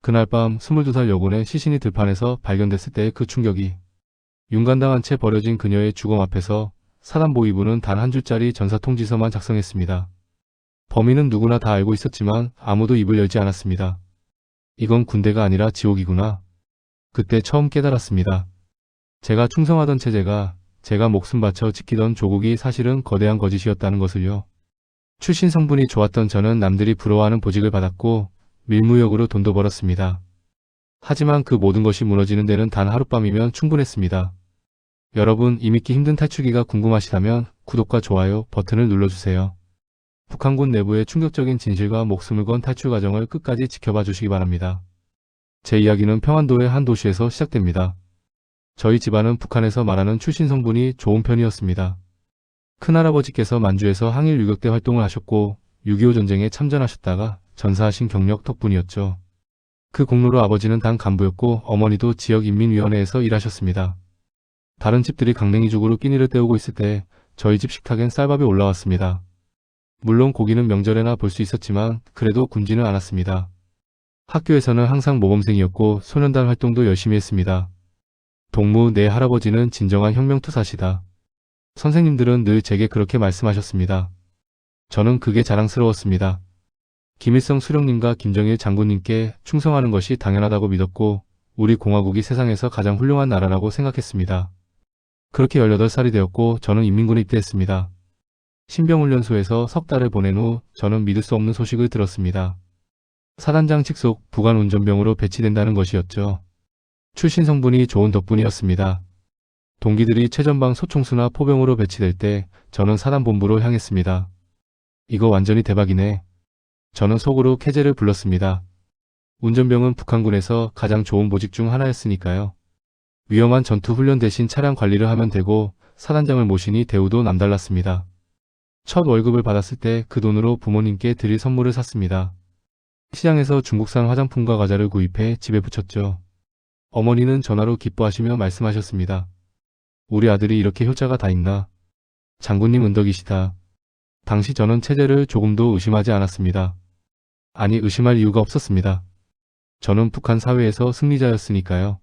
그날 밤 22살 여군의 시신이 들판에서 발견됐을 때의 그 충격이, 윤관당한 채 버려진 그녀의 주검 앞에서 사단보위부는 단 한 줄짜리 전사통지서만 작성했습니다. 범인은 누구나 다 알고 있었지만 아무도 입을 열지 않았습니다. 이건 군대가 아니라 지옥이구나. 그때 처음 깨달았습니다. 제가 충성하던 체제가, 제가 목숨 바쳐 지키던 조국이 사실은 거대한 거짓이었다는 것을요. 출신 성분이 좋았던 저는 남들이 부러워하는 보직을 받았고 밀무역으로 돈도 벌었습니다. 하지만 그 모든 것이 무너지는 데는 단 하룻밤이면 충분했습니다. 여러분, 이 믿기 힘든 탈출기가 궁금하시다면 구독과 좋아요 버튼을 눌러주세요. 북한군 내부의 충격적인 진실과 목숨을 건 탈출 과정을 끝까지 지켜봐 주시기 바랍니다. 제 이야기는 평안도의 한 도시에서 시작됩니다. 저희 집안은 북한에서 말하는 출신 성분이 좋은 편이었습니다. 큰할아버지께서 만주에서 항일 유격대 활동을 하셨고 6.25 전쟁에 참전하셨다가 전사하신 경력 덕분이었죠. 그 공로로 아버지는 당 간부였고 어머니도 지역인민위원회에서 일하셨습니다. 다른 집들이 강냉이죽으로 끼니를 때우고 있을 때 저희 집 식탁엔 쌀밥이 올라왔습니다. 물론 고기는 명절에나 볼 수 있었지만 그래도 굶지는 않았습니다. 학교에서는 항상 모범생이었고 소년단 활동도 열심히 했습니다. 동무, 내 할아버지는 진정한 혁명투사시다. 선생님들은 늘 제게 그렇게 말씀하셨습니다. 저는 그게 자랑스러웠습니다. 김일성 수령님과 김정일 장군님께 충성하는 것이 당연하다고 믿었고 우리 공화국이 세상에서 가장 훌륭한 나라라고 생각했습니다. 그렇게 18살이 되었고 저는 인민군에 입대했습니다. 신병훈련소에서 석 달을 보낸 후 저는 믿을 수 없는 소식을 들었습니다. 사단장 직속 부관운전병으로 배치된다는 것이었죠. 출신 성분이 좋은 덕분이었습니다. 동기들이 최전방 소총수나 포병으로 배치될 때 저는 사단본부로 향했습니다. 이거 완전히 대박이네. 저는 속으로 캐제를 불렀습니다. 운전병은 북한군에서 가장 좋은 보직 중 하나였으니까요. 위험한 전투 훈련 대신 차량 관리를 하면 되고 사단장을 모시니 대우도 남달랐습니다. 첫 월급을 받았을 때 그 돈으로 부모님께 드릴 선물을 샀습니다. 시장에서 중국산 화장품과 과자를 구입해 집에 붙였죠. 어머니는 전화로 기뻐하시며 말씀하셨습니다. 우리 아들이 이렇게 효자가 다 있나? 장군님 은덕이시다. 당시 저는 체제를 조금도 의심하지 않았습니다. 아니, 의심할 이유가 없었습니다. 저는 북한 사회에서 승리자였으니까요.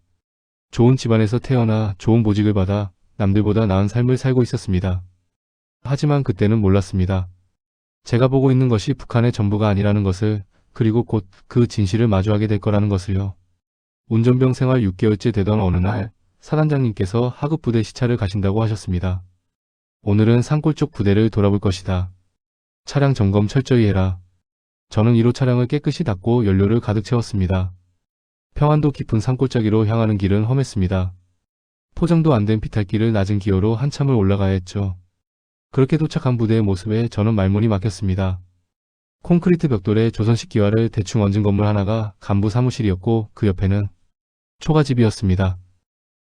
좋은 집안에서 태어나 좋은 보직을 받아 남들보다 나은 삶을 살고 있었습니다. 하지만 그때는 몰랐습니다. 제가 보고 있는 것이 북한의 전부가 아니라는 것을, 그리고 곧 그 진실을 마주하게 될 거라는 것을요. 운전병 생활 6개월째 되던 어느 날 사단장님께서 하급 부대 시차를 가신다고 하셨습니다. 오늘은 산골 쪽 부대를 돌아볼 것이다. 차량 점검 철저히 해라. 저는 1호 차량을 깨끗이 닦고 연료를 가득 채웠습니다. 평안도 깊은 산골짜기로 향하는 길은 험했습니다. 포장도 안 된 비탈길을 낮은 기어로 한참을 올라가야 했죠. 그렇게 도착한 부대의 모습에 저는 말문이 막혔습니다. 콘크리트 벽돌에 조선식 기와를 대충 얹은 건물 하나가 간부 사무실이었고 그 옆에는 초가집이었습니다.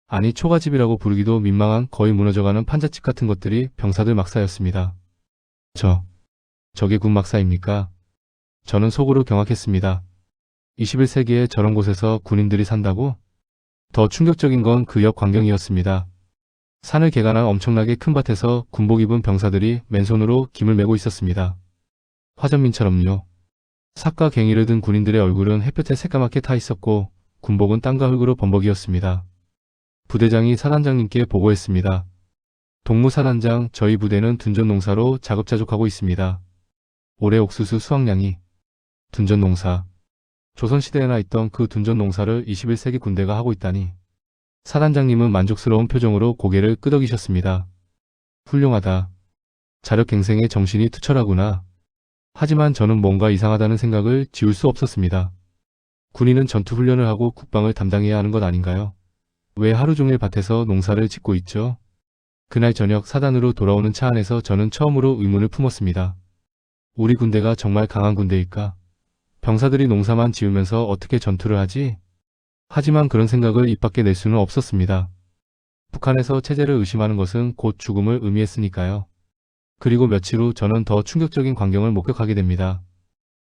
아니, 초가집이라고 부르기도 민망한 거의 무너져가는 판잣집 같은 것들이 병사들 막사였습니다. 저게 군 막사입니까? 저는 속으로 경악했습니다. 21세기에 저런 곳에서 군인들이 산다고? 더 충격적인 건 그 옆 광경이었습니다. 산을 개간한 엄청나게 큰 밭에서 군복 입은 병사들이 맨손으로 김을 메고 있었습니다. 화전민처럼요. 삭과 갱이를 든 군인들의 얼굴은 햇볕에 새까맣게 타 있었고 군복은 땀과 흙으로 범벅이었습니다. 부대장이 사단장님께 보고했습니다. 동무사단장, 저희 부대는 둔전 농사로 자급자족하고 있습니다. 올해 옥수수 수확량이 둔전 농사. 조선시대에나 있던 그 둔전 농사를 21세기 군대가 하고 있다니. 사단장님은 만족스러운 표정으로 고개를 끄덕이셨습니다. 훌륭하다. 자력갱생의 정신이 투철하구나. 하지만 저는 뭔가 이상하다는 생각을 지울 수 없었습니다. 군인은 전투훈련을 하고 국방을 담당해야 하는 것 아닌가요? 왜 하루 종일 밭에서 농사를 짓고 있죠? 그날 저녁 사단으로 돌아오는 차 안에서 저는 처음으로 의문을 품었습니다. 우리 군대가 정말 강한 군대일까? 병사들이 농사만 지으면서 어떻게 전투를 하지? 하지만 그런 생각을 입 밖에 낼 수는 없었습니다. 북한에서 체제를 의심하는 것은 곧 죽음을 의미했으니까요. 그리고 며칠 후 저는 더 충격적인 광경을 목격하게 됩니다.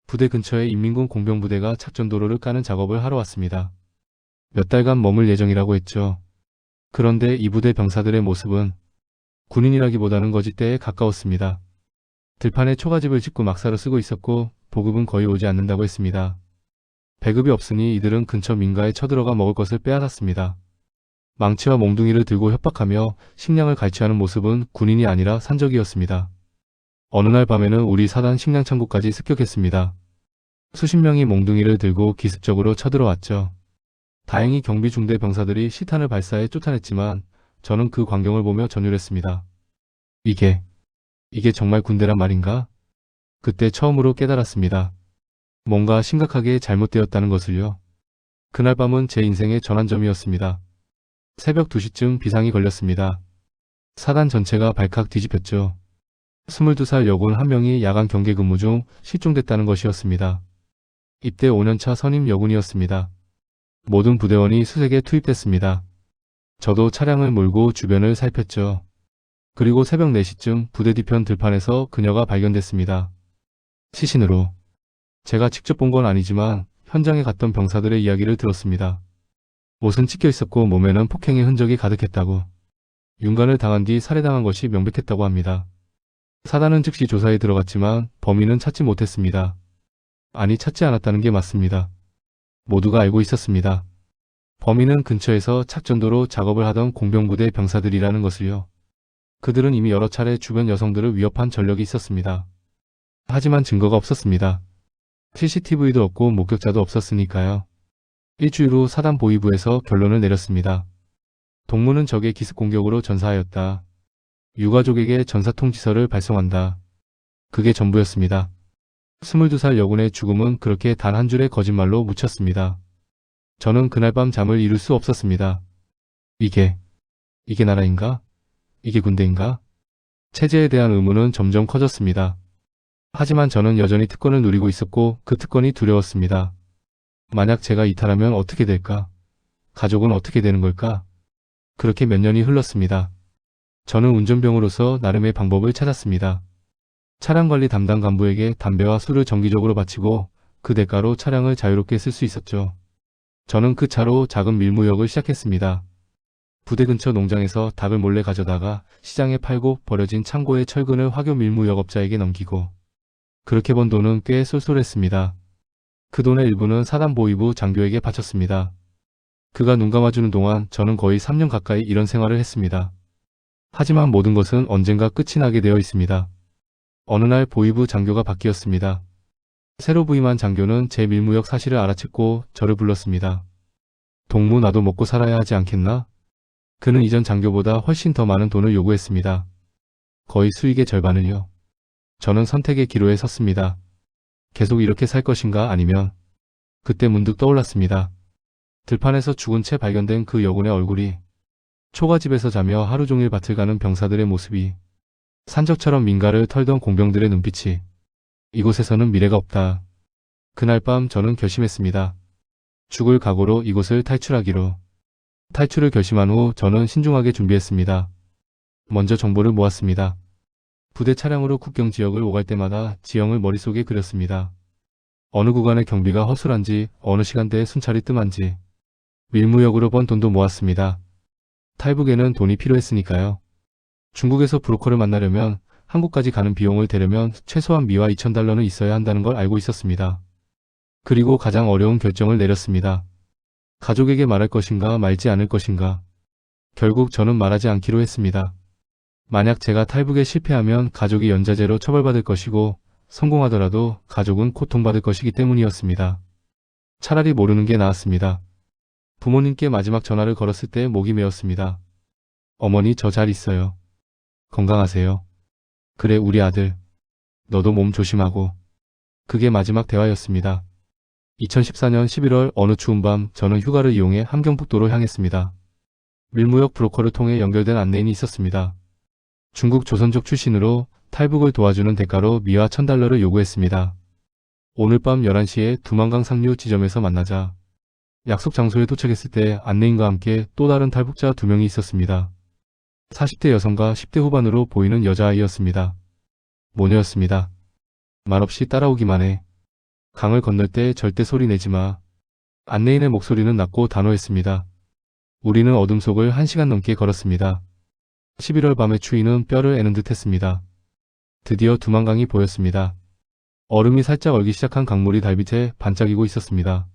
부대 근처에 인민군 공병부대가 작전도로를 까는 작업을 하러 왔습니다. 몇 달간 머물 예정이라고 했죠. 그런데 이 부대 병사들의 모습은 군인이라기보다는 거짓대에 가까웠습니다. 들판에 초가집을 짓고 막사로 쓰고 있었고 보급은 거의 오지 않는다고 했습니다. 배급이 없으니 이들은 근처 민가에 쳐들어가 먹을 것을 빼앗았습니다. 망치와 몽둥이를 들고 협박하며 식량을 갈취하는 모습은 군인이 아니라 산적이었습니다. 어느 날 밤에는 우리 사단 식량 창고까지 습격했습니다. 수십 명이 몽둥이를 들고 기습적으로 쳐들어왔죠. 다행히 경비 중대 병사들이 시탄을 발사해 쫓아냈지만 저는 그 광경을 보며 전율했습니다. 이게 정말 군대란 말인가? 그때 처음으로 깨달았습니다. 뭔가 심각하게 잘못되었다는 것을요. 그날 밤은 제 인생의 전환점이었습니다. 새벽 2시쯤 비상이 걸렸습니다. 사단 전체가 발칵 뒤집혔죠. 22살 여군 한 명이 야간 경계 근무 중 실종됐다는 것이었습니다. 입대 5년차 선임 여군이었습니다. 모든 부대원이 수색에 투입됐습니다. 저도 차량을 몰고 주변을 살폈죠. 그리고 새벽 4시쯤 부대 뒤편 들판에서 그녀가 발견됐습니다. 시신으로. 제가 직접 본 건 아니지만 현장에 갔던 병사들의 이야기를 들었습니다. 옷은 찢겨 있었고 몸에는 폭행의 흔적이 가득했다고. 윤관을 당한 뒤 살해당한 것이 명백했다고 합니다. 사단은 즉시 조사에 들어갔지만 범인은 찾지 못했습니다. 아니, 찾지 않았다는 게 맞습니다. 모두가 알고 있었습니다. 범인은 근처에서 착전도로 작업을 하던 공병부대 병사들이라는 것을요. 그들은 이미 여러 차례 주변 여성들을 위협한 전력이 있었습니다. 하지만 증거가 없었습니다. CCTV도 없고 목격자도 없었으니까요. 일주일 후 사단 보위부에서 결론을 내렸습니다. 동무는 적의 기습 공격으로 전사하였다. 유가족에게 전사통지서를 발송한다. 그게 전부였습니다. 22살 여군의 죽음은 그렇게 단 한 줄의 거짓말로 묻혔습니다. 저는 그날 밤 잠을 이룰 수 없었습니다. 이게 나라인가? 이게 군대인가? 체제에 대한 의문은 점점 커졌습니다. 하지만 저는 여전히 특권을 누리고 있었고 그 특권이 두려웠습니다. 만약 제가 이탈하면 어떻게 될까? 가족은 어떻게 되는 걸까? 그렇게 몇 년이 흘렀습니다. 저는 운전병으로서 나름의 방법을 찾았습니다. 차량관리 담당 간부에게 담배와 술을 정기적으로 바치고 그 대가로 차량을 자유롭게 쓸 수 있었죠. 저는 그 차로 작은 밀무역을 시작했습니다. 부대 근처 농장에서 닭을 몰래 가져다가 시장에 팔고 버려진 창고의 철근을 화교 밀무역업자에게 넘기고 그렇게 번 돈은 꽤 쏠쏠했습니다. 그 돈의 일부는 사단 보위부 장교에게 바쳤습니다. 그가 눈 감아주는 동안 저는 거의 3년 가까이 이런 생활을 했습니다. 하지만 모든 것은 언젠가 끝이 나게 되어 있습니다. 어느 날 보위부 장교가 바뀌었습니다. 새로 부임한 장교는 제 밀무역 사실을 알아챘고 저를 불렀습니다. 동무, 나도 먹고 살아야 하지 않겠나? 그는 이전 장교보다 훨씬 더 많은 돈을 요구했습니다. 거의 수익의 절반을요. 저는 선택의 기로에 섰습니다. 계속 이렇게 살 것인가 아니면 그때 문득 떠올랐습니다. 들판에서 죽은 채 발견된 그 여군의 얼굴이, 초가집에서 자며 하루 종일 밭을 가는 병사들의 모습이, 산적처럼 민가를 털던 공병들의 눈빛이, 이곳에서는 미래가 없다. 그날 밤 저는 결심했습니다. 죽을 각오로 이곳을 탈출하기로. 탈출을 결심한 후 저는 신중하게 준비했습니다. 먼저 정보를 모았습니다. 부대 차량으로 국경 지역을 오갈 때마다 지형을 머릿속에 그렸습니다. 어느 구간의 경비가 허술한지, 어느 시간대에 순찰이 뜸한지. 밀무역으로 번 돈도 모았습니다. 탈북에는 돈이 필요했으니까요. 중국에서 브로커를 만나려면, 한국까지 가는 비용을 대려면 최소한 미화 2,000달러는 있어야 한다는 걸 알고 있었습니다. 그리고 가장 어려운 결정을 내렸습니다. 가족에게 말할 것인가 말지 않을 것인가. 결국 저는 말하지 않기로 했습니다. 만약 제가 탈북에 실패하면 가족이 연좌제로 처벌받을 것이고 성공하더라도 가족은 고통받을 것이기 때문이었습니다. 차라리 모르는 게 나았습니다. 부모님께 마지막 전화를 걸었을 때 목이 메었습니다. 어머니, 저 잘 있어요. 건강하세요. 그래, 우리 아들. 너도 몸 조심하고. 그게 마지막 대화였습니다. 2014년 11월 어느 추운 밤 저는 휴가를 이용해 함경북도로 향했습니다. 밀무역 브로커를 통해 연결된 안내인이 있었습니다. 중국 조선족 출신으로 탈북을 도와주는 대가로 미화 1,000달러를 요구했습니다. 오늘 밤 11시에 두만강 상류 지점에서 만나자. 약속 장소에 도착했을 때 안내인과 함께 또 다른 탈북자 2명이 있었습니다. 40대 여성과 10대 후반으로 보이는 여자아이였습니다. 모녀였습니다. 말없이 따라오기만 해. 강을 건널 때 절대 소리 내지 마. 안내인의 목소리는 낮고 단호했습니다. 우리는 어둠 속을 1시간 넘게 걸었습니다. 11월 밤의 추위는 뼈를 애는 듯 했습니다. 드디어 두만강이 보였습니다. 얼음이 살짝 얼기 시작한 강물이 달빛에 반짝이고 있었습니다.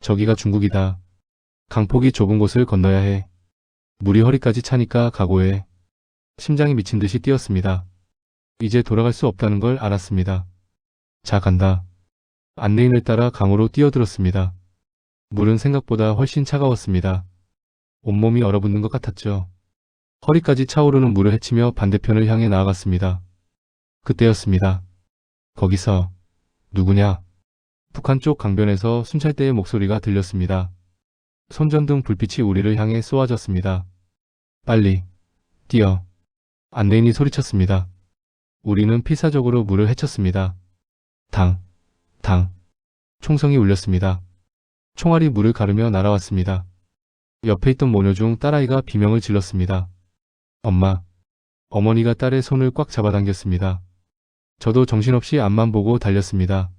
저기가 중국이다. 강폭이 좁은 곳을 건너야 해. 물이 허리까지 차니까 각오해. 심장이 미친 듯이 뛰었습니다. 이제 돌아갈 수 없다는 걸 알았습니다. 자, 간다. 안내인을 따라 강으로 뛰어들었습니다. 물은 생각보다 훨씬 차가웠습니다. 온몸이 얼어붙는 것 같았죠. 허리까지 차오르는 물을 헤치며 반대편을 향해 나아갔습니다. 그때였습니다. 거기서 누구냐? 북한 쪽 강변에서 순찰대의 목소리가 들렸습니다. 손전등 불빛이 우리를 향해 쏘아졌습니다. 빨리 뛰어. 안내인이 소리쳤습니다. 우리는 필사적으로 물을 헤쳤습니다. 당, 당. 총성이 울렸습니다. 총알이 물을 가르며 날아왔습니다. 옆에 있던 모녀 중 딸아이가 비명을 질렀습니다. 엄마. 어머니가 딸의 손을 꽉 잡아당겼습니다. 저도 정신없이 앞만 보고 달렸습니다.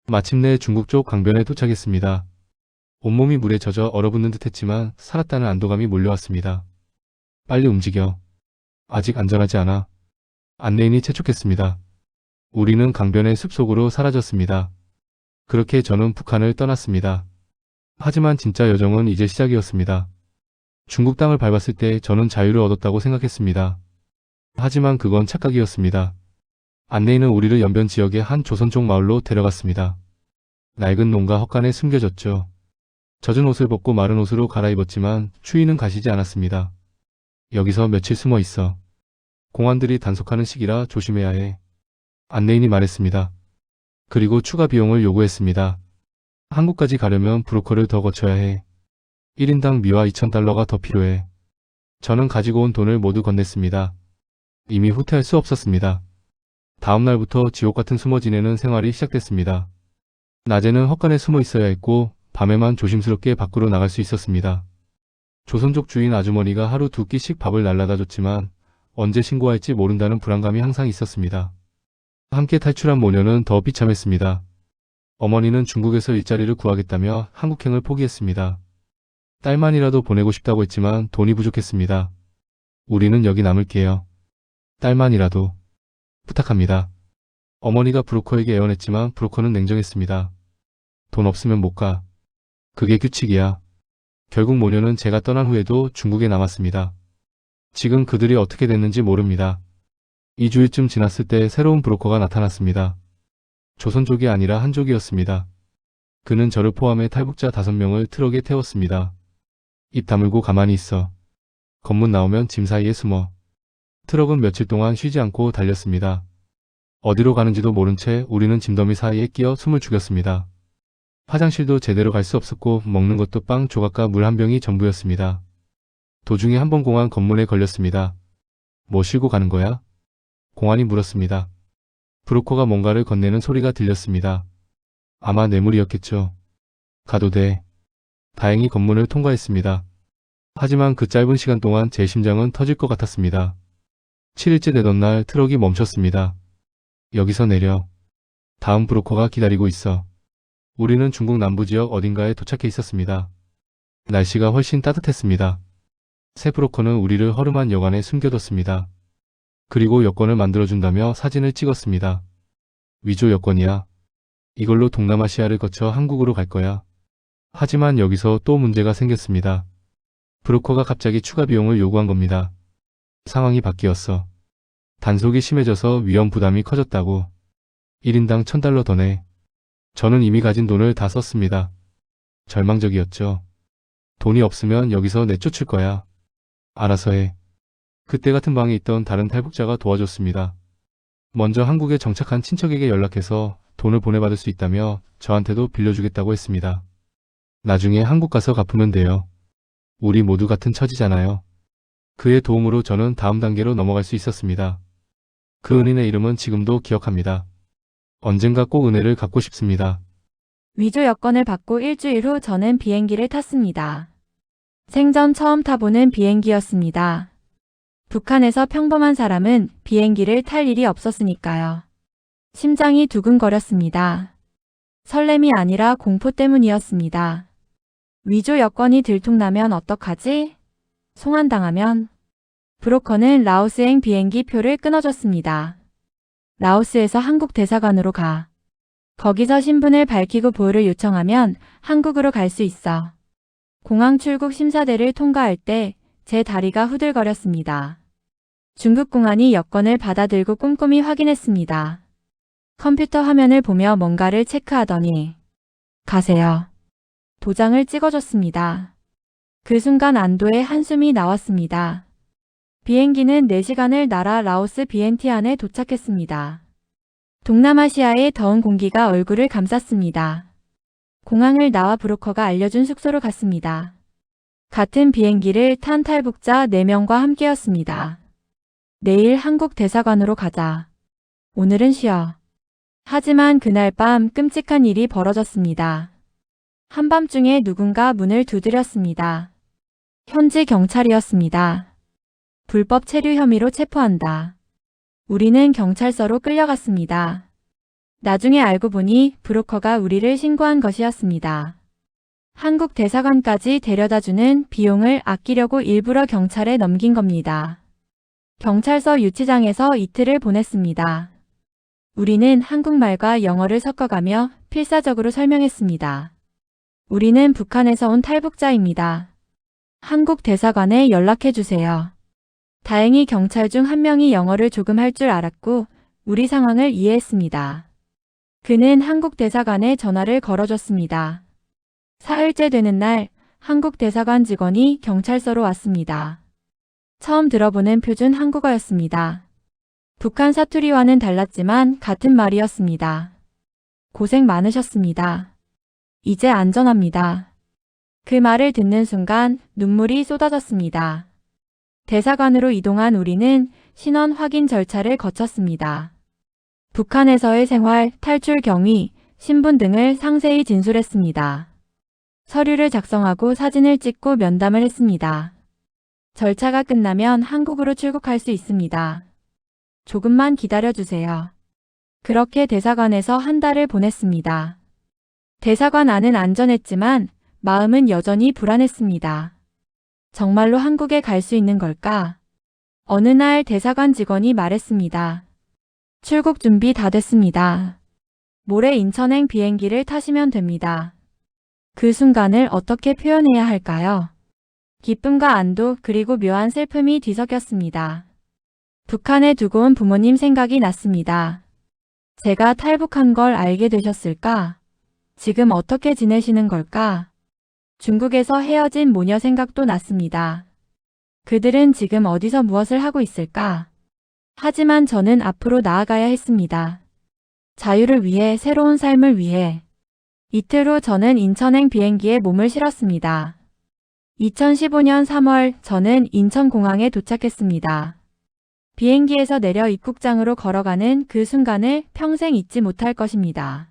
마침내 중국 쪽 강변에 도착했습니다. 온몸이 물에 젖어 얼어붙는 듯 했지만 살았다는 안도감이 몰려왔습니다. 빨리 움직여. 아직 안전하지 않아. 안내인이 재촉했습니다. 우리는 강변의 숲속으로 사라졌습니다. 그렇게 저는 북한을 떠났습니다. 하지만 진짜 여정은 이제 시작이었습니다. 중국 땅을 밟았을 때 저는 자유를 얻었다고 생각했습니다. 하지만 그건 착각이었습니다. 안내인은 우리를 연변 지역의 한 조선족 마을로 데려갔습니다. 낡은 농가 헛간에 숨겨졌죠. 젖은 옷을 벗고 마른 옷으로 갈아입었지만 추위는 가시지 않았습니다. 여기서 며칠 숨어 있어. 공안들이 단속하는 시기라 조심해야 해. 안내인이 말했습니다. 그리고 추가 비용을 요구했습니다. 한국까지 가려면 브로커를 더 거쳐야 해. 1인당 미화 2,000달러가 더 필요해. 저는 가지고 온 돈을 모두 건넸습니다. 이미 후퇴할 수 없었습니다. 다음 날부터 지옥 같은 숨어 지내는 생활이 시작됐습니다. 낮에는 헛간에 숨어 있어야 했고 밤에만 조심스럽게 밖으로 나갈 수 있었습니다. 조선족 주인 아주머니가 하루 2끼씩 밥을 날라다 줬지만 언제 신고할지 모른다는 불안감이 항상 있었습니다. 함께 탈출한 모녀는 더 비참했습니다. 어머니는 중국에서 일자리를 구하겠다며 한국행을 포기했습니다. 딸만이라도 보내고 싶다고 했지만 돈이 부족했습니다. 우리는 여기 남을게요. 딸만이라도. 부탁합니다. 어머니가 브로커에게 애원했지만 브로커는 냉정했습니다. 돈 없으면 못 가. 그게 규칙이야. 결국 모녀는 제가 떠난 후에도 중국에 남았습니다. 지금 그들이 어떻게 됐는지 모릅니다. 2주일쯤 지났을 때 새로운 브로커가 나타났습니다. 조선족이 아니라 한족이었습니다. 그는 저를 포함해 탈북자 5명을 트럭에 태웠습니다. 입 다물고 가만히 있어. 검문 나오면 짐 사이에 숨어. 트럭은 며칠 동안 쉬지 않고 달렸습니다. 어디로 가는지도 모른 채 우리는 짐더미 사이에 끼어 숨을 죽였습니다. 화장실도 제대로 갈 수 없었고 먹는 것도 빵 조각과 물 한 병이 전부였습니다. 도중에 한 번 공안 검문에 걸렸습니다. 뭐 쉴고 가는 거야? 공안이 물었습니다. 브로커가 뭔가를 건네는 소리가 들렸습니다. 아마 뇌물이었겠죠. 가도 돼. 다행히 검문을 통과했습니다. 하지만 그 짧은 시간 동안 제 심장은 터질 것 같았습니다. 7일째 되던 날 트럭이 멈췄습니다. 여기서 내려. 다음 브로커가 기다리고 있어. 우리는 중국 남부지역 어딘가에 도착해 있었습니다. 날씨가 훨씬 따뜻했습니다. 새 브로커는 우리를 허름한 여관에 숨겨뒀습니다. 그리고 여권을 만들어준다며 사진을 찍었습니다. 위조 여권이야. 이걸로 동남아시아를 거쳐 한국으로 갈 거야. 하지만 여기서 또 문제가 생겼습니다. 브로커가 갑자기 추가 비용을 요구한 겁니다. 상황이 바뀌었어. 단속이 심해져서 위험 부담이 커졌다고. 1인당 1,000달러 더 내. 저는 이미 가진 돈을 다 썼습니다. 절망적이었죠. 돈이 없으면 여기서 내쫓을 거야. 알아서 해. 그때 같은 방에 있던 다른 탈북자가 도와줬습니다. 먼저 한국에 정착한 친척에게 연락해서 돈을 보내받을 수 있다며 저한테도 빌려주겠다고 했습니다. 나중에 한국 가서 갚으면 돼요. 우리 모두 같은 처지잖아요. 그의 도움으로 저는 다음 단계로 넘어갈 수 있었습니다. 그 은인의 이름은 지금도 기억합니다. 언젠가 꼭 은혜를 갚고 싶습니다. 위조 여권을 받고 일주일 후 저는 비행기를 탔습니다. 생전 처음 타보는 비행기였습니다. 북한에서 평범한 사람은 비행기를 탈 일이 없었으니까요. 심장이 두근거렸습니다. 설렘이 아니라 공포 때문이었습니다. 위조 여권이 들통나면 어떡하지? 송환당하면? 브로커는 라오스행 비행기 표를 끊어줬습니다. 라오스에서 한국 대사관으로 가. 거기서 신분을 밝히고 보호를 요청하면 한국으로 갈 수 있어. 공항 출국 심사대를 통과할 때 제 다리가 후들거렸습니다. 중국 공안이 여권을 받아들고 꼼꼼히 확인했습니다. 컴퓨터 화면을 보며 뭔가를 체크하더니 가세요. 도장을 찍어줬습니다. 그 순간 안도의 한숨이 나왔습니다. 비행기는 4시간을 날아 라오스 비엔티안에 도착했습니다. 동남아시아의 더운 공기가 얼굴을 감쌌습니다. 공항을 나와 브로커가 알려준 숙소로 갔습니다. 같은 비행기를 탄 탈북자 4명과 함께였습니다. 내일 한국 대사관으로 가자. 오늘은 쉬어. 하지만 그날 밤 끔찍한 일이 벌어졌습니다. 한밤중에 누군가 문을 두드렸습니다. 현지 경찰이었습니다. 불법 체류 혐의로 체포한다. 우리는 경찰서로 끌려갔습니다. 나중에 알고 보니 브로커가 우리를 신고한 것이었습니다. 한국 대사관까지 데려다주는 비용을 아끼려고 일부러 경찰에 넘긴 겁니다. 경찰서 유치장에서 이틀을 보냈습니다. 우리는 한국말과 영어를 섞어가며 필사적으로 설명했습니다. 우리는 북한에서 온 탈북자입니다. 한국 대사관에 연락해주세요. 다행히 경찰 중 한 명이 영어를 조금 할 줄 알았고 우리 상황을 이해했습니다. 그는 한국 대사관에 전화를 걸어줬습니다. 사흘째 되는 날 한국 대사관 직원이 경찰서로 왔습니다. 처음 들어보는 표준 한국어였습니다. 북한 사투리와는 달랐지만 같은 말이었습니다. 고생 많으셨습니다. 이제 안전합니다. 그 말을 듣는 순간 눈물이 쏟아졌습니다. 대사관으로 이동한 우리는 신원 확인 절차를 거쳤습니다. 북한에서의 생활, 탈출 경위, 신분 등을 상세히 진술했습니다. 서류를 작성하고 사진을 찍고 면담을 했습니다. 절차가 끝나면 한국으로 출국할 수 있습니다. 조금만 기다려주세요. 그렇게 대사관에서 한 달을 보냈습니다. 대사관 안은 안전했지만 마음은 여전히 불안했습니다. 정말로 한국에 갈 수 있는 걸까? 어느 날 대사관 직원이 말했습니다. 출국 준비 다 됐습니다. 모레 인천행 비행기를 타시면 됩니다. 그 순간을 어떻게 표현해야 할까요? 기쁨과 안도 그리고 묘한 슬픔이 뒤섞였습니다. 북한에 두고 온 부모님 생각이 났습니다. 제가 탈북한 걸 알게 되셨을까? 지금 어떻게 지내시는 걸까? 중국에서 헤어진 모녀 생각도 났습니다. 그들은 지금 어디서 무엇을 하고 있을까? 하지만 저는 앞으로 나아가야 했습니다. 자유를 위해, 새로운 삶을 위해. 이틀 후 저는 인천행 비행기에 몸을 실었습니다. 2015년 3월 저는 인천공항에 도착했습니다. 비행기에서 내려 입국장으로 걸어가는 그 순간을 평생 잊지 못할 것입니다.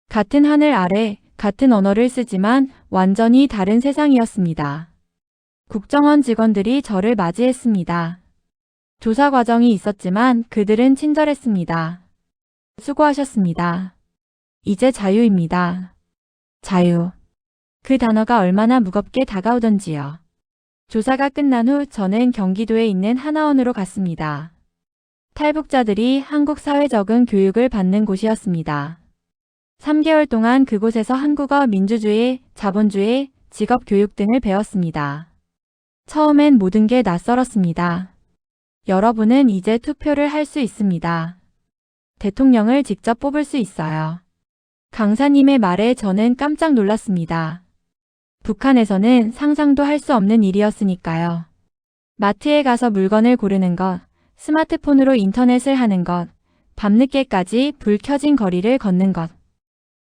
같은 하늘 아래 같은 언어를 쓰지만 완전히 다른 세상이었습니다. 국정원 직원들이 저를 맞이했습니다. 조사 과정이 있었지만 그들은 친절했습니다. 수고하셨습니다. 이제 자유입니다. 자유. 그 단어가 얼마나 무겁게 다가오던지요. 조사가 끝난 후 저는 경기도에 있는 하나원으로 갔습니다. 탈북자들이 한국 사회 적응 교육을 받는 곳이었습니다. 3개월 동안 그곳에서 한국어, 민주주의, 자본주의, 직업 교육 등을 배웠습니다. 처음엔 모든 게 낯설었습니다. 여러분은 이제 투표를 할 수 있습니다. 대통령을 직접 뽑을 수 있어요. 강사님의 말에 저는 깜짝 놀랐습니다. 북한에서는 상상도 할 수 없는 일이었으니까요. 마트에 가서 물건을 고르는 것, 스마트폰으로 인터넷을 하는 것, 밤늦게까지 불 켜진 거리를 걷는 것.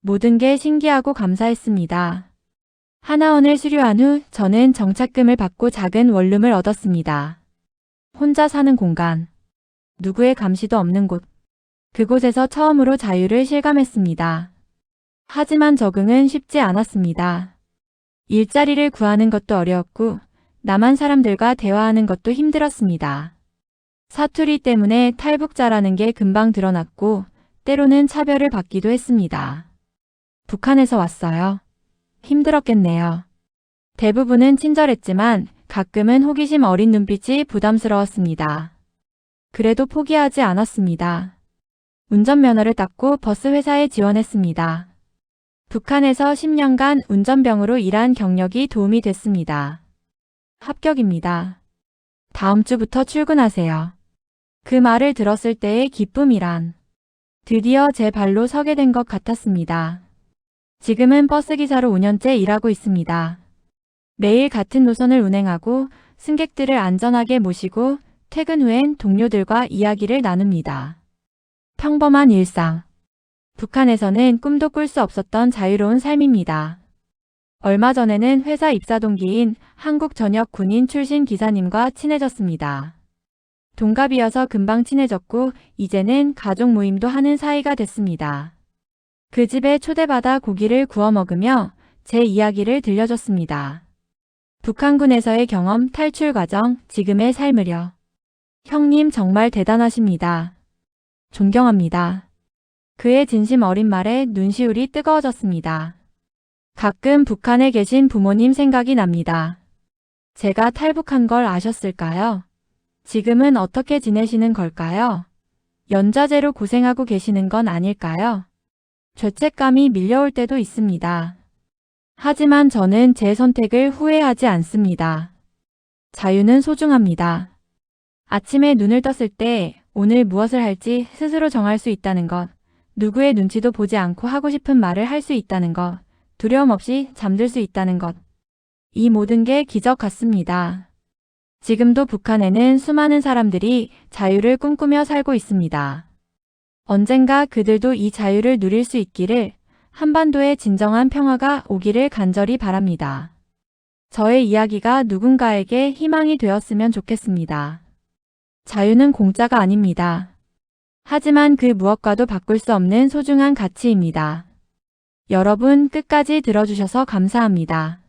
모든 게 신기하고 감사했습니다. 하나원을 수료한 후 저는 정착금을 받고 작은 원룸을 얻었습니다. 혼자 사는 공간. 누구의 감시도 없는 곳. 그곳에서 처음으로 자유를 실감했습니다. 하지만 적응은 쉽지 않았습니다. 일자리를 구하는 것도 어려웠고 남한 사람들과 대화하는 것도 힘들었습니다. 사투리 때문에 탈북자라는 게 금방 드러났고 때로는 차별을 받기도 했습니다. 북한에서 왔어요. 힘들었겠네요. 대부분은 친절했지만 가끔은 호기심 어린 눈빛이 부담스러웠습니다. 그래도 포기하지 않았습니다. 운전면허를 땄고 버스 회사에 지원했습니다. 북한에서 10년간 운전병으로 일한 경력이 도움이 됐습니다. 합격입니다. 다음 주부터 출근하세요. 그 말을 들었을 때의 기쁨이란 드디어 제 발로 서게 된 것 같았습니다. 지금은 버스기사로 5년째 일하고 있습니다. 매일 같은 노선을 운행하고 승객들을 안전하게 모시고 퇴근 후엔 동료들과 이야기를 나눕니다. 평범한 일상. 북한에서는 꿈도 꿀 수 없었던 자유로운 삶입니다. 얼마 전에는 회사 입사 동기인 한국 전역 군인 출신 기사님과 친해졌습니다. 동갑이어서 금방 친해졌고 이제는 가족 모임도 하는 사이가 됐습니다. 그 집에 초대받아 고기를 구워 먹으며 제 이야기를 들려줬습니다. 북한군에서의 경험, 탈출 과정, 지금의 삶을요. 형님 정말 대단하십니다. 존경합니다. 그의 진심 어린 말에 눈시울이 뜨거워졌습니다. 가끔 북한에 계신 부모님 생각이 납니다. 제가 탈북한 걸 아셨을까요? 지금은 어떻게 지내시는 걸까요? 연좌제로 고생하고 계시는 건 아닐까요? 죄책감이 밀려올 때도 있습니다. 하지만 저는 제 선택을 후회하지 않습니다. 자유는 소중합니다. 아침에 눈을 떴을 때 오늘 무엇을 할지 스스로 정할 수 있다는 것, 누구의 눈치도 보지 않고 하고 싶은 말을 할 수 있다는 것, 두려움 없이 잠들 수 있다는 것. 이 모든 게 기적 같습니다. 지금도 북한에는 수많은 사람들이 자유를 꿈꾸며 살고 있습니다. 언젠가 그들도 이 자유를 누릴 수 있기를, 한반도에 진정한 평화가 오기를 간절히 바랍니다. 저의 이야기가 누군가에게 희망이 되었으면 좋겠습니다. 자유는 공짜가 아닙니다. 하지만 그 무엇과도 바꿀 수 없는 소중한 가치입니다. 여러분 끝까지 들어주셔서 감사합니다.